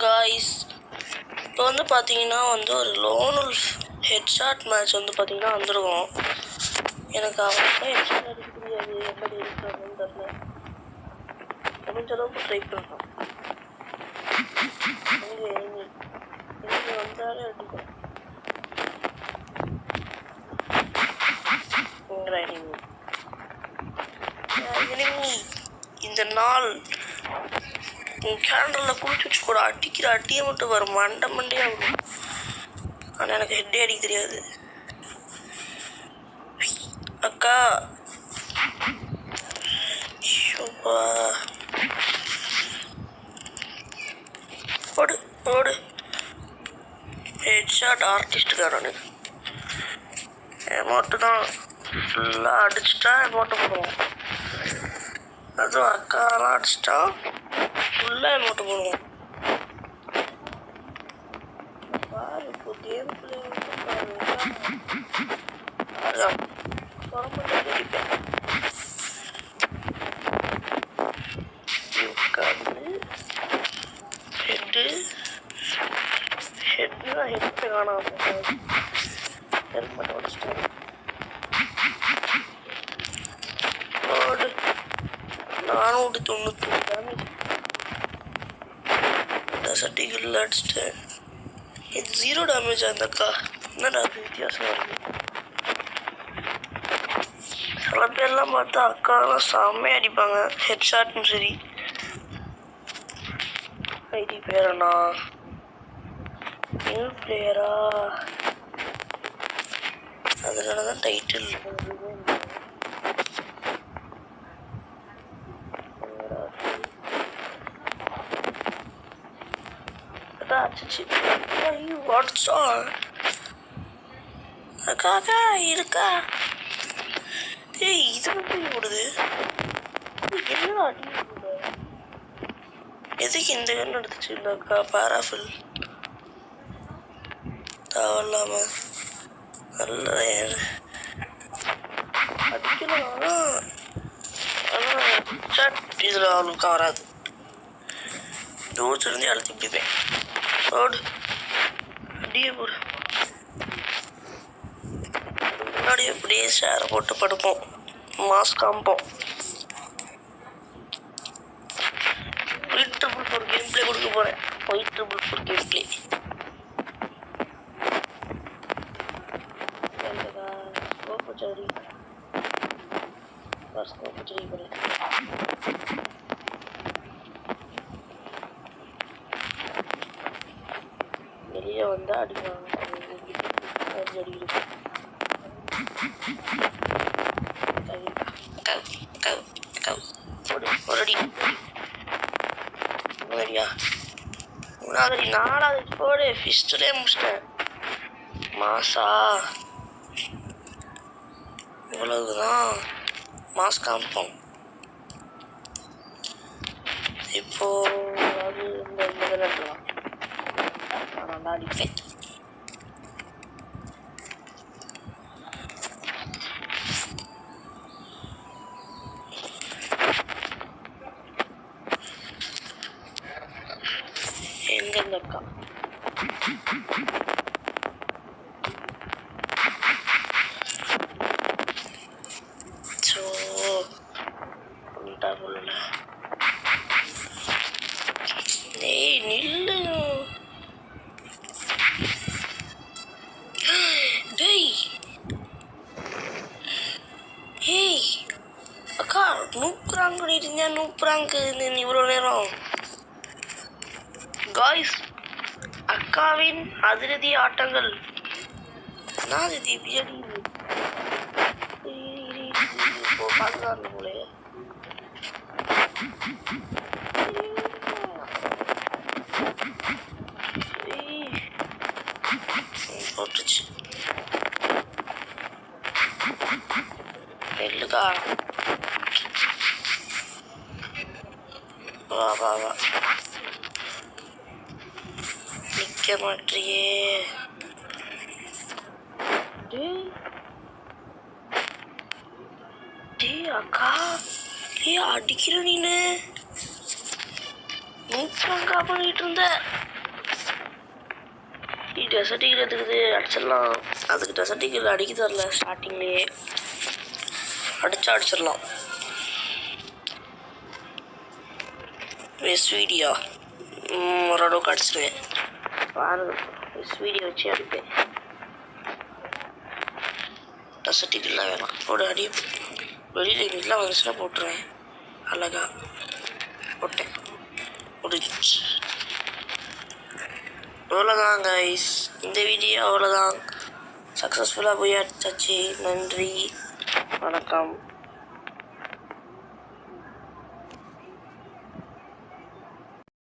Guys இப்போ வந்து பார்த்தீங்கன்னா வந்து ஒரு லோன் ஹெட்ஷாட் மேட்ச் வந்து பார்த்தீங்கன்னா வந்துருவோம். எனக்கு அவனுக்கு ஹெட்ஷாட் அடிக்க தெரியாது, எப்படி இருக்கிறதுன்னு தெரியல. முடிஞ்ச அளவுக்கு ட்ரை பண்ணலாம். இங்கே வந்தாலே அடிக்கும். இந்த நாள் உன் கேண்டலில் குளிச்சு வச்சு கூட அடிக்கிற அடியை மட்டும் வரும், மண்டையா வரும். ஆனால் எனக்கு ஹெட்டே அடிக்க தெரியாது. அக்கா ஓடு ஓடு. ஹெட்ஷாட் ஆர்டிஸ்ட்டுக்காரனு அமௌண்ட்டு தான் ஃபுல்லாக அடிச்சுட்டா அமௌண்ட்டு போடுவோம். அதுவும் அக்காலாம் அடிச்சிட்டா ஃபுல்லாக அமௌண்ட்டு போடுவோம். பாரு இப்போ கேம் பிளே உட்காந்து ஹெட்டு தான் ஹெட்டு காணாம ஹெல்மெட் உடச்சிட்டேன். 493 டேமேஜ் சட்டிகள் அடிச்சிட்டேன். இது 0 டேமேஜ் அந்தக்கா. என்னடா அது வித்தியாசமாக இருக்கு. சில பேர்லாம் பார்த்தா அக்காலாம் செம்மையாக அடிப்பாங்க ஹெட்ஷாட்டும் சரி. ஐடி பேரண்ணா நியூ பிளேயரா, அதனால தான் டைட்டில் அக்கா இருக்கா. ஏய் இது எப்படி ஓடுது? என்னடா அடி எதுக்கு இந்த கண் எடுத்துச்சு இல்லக்கா? பாராஃபில் தேவையில்லாம நல்ல அடிக்கலாம். இதில் அவளுக்கு வராது. தூரத்துலேருந்தே அழுத்தி பிடிப்பேன். ஓடு அடியே போடு. முன்னாடி அப்படியே சேரை போட்டு படுப்போம், மாஸ்க் காமிப்போம். ஒரு கேம் பிளே கொடுக்க போகிறேன். ஒரு கேம் பிளே ஸ்கோப்பச்சரி போகிறேன். வெளியே வந்தால் அடிப்பாங்க. மூணாவது 4வது போடு. ஃபிஸ்ட்லேயே முடிச்சிட்டேன். மாசா இவ்வளவுதான். மாஸ்க் காமிப்போம். இப்போ அது இந்த விளையாடலாம். நான் அடிப்பேன். எங்க அக்கா நில்லு. ஏய் அக்கா நூப்புறாங்க பண்ணிட்டு நூப்புறாங்க இவ்வளோ நேரம். காய்ஸ் அக்காவின் அதிரடி ஆட்டங்கள். நான் இது இப்படி பார்த்துதான் போலே. போட்டுச்சு நெல்லுக்கா. வா வா வா. நிற்க மாட்டியே. அக்கா அடிக்கிற நீனு நூற்றங்கா பண்ணிட்டு இருந்த. டெசர்ட்டிக்கில் எடுத்துக்குது அடிச்சிடலாம். அதுக்கு டெசர்ட்டிக்கில் அடிக்க தரல ஸ்டார்டிங்லேயே. அடிச்சிடலாம். வெஸ்வீடியா ஓரளவுக்கு அடிச்சிடுவேன். பாருங்க வெஸ்வீடியா வச்சு அடிப்பேன். டெசர்ட்டிக்கெல்லாம் வேணாம். ஒரு அடி வெளியில் வீட்டில் வந்துச்சுன்னா போட்டுருவேன். அழகா போட்டேன். முடிஞ்சிச்சு. அவ்வளோதான் கைஸ், இந்த வீடியோ அவ்வளோதான். சக்ஸஸ்ஃபுல்லாக போய் அடிச்சாச்சு. நன்றி, வணக்கம்.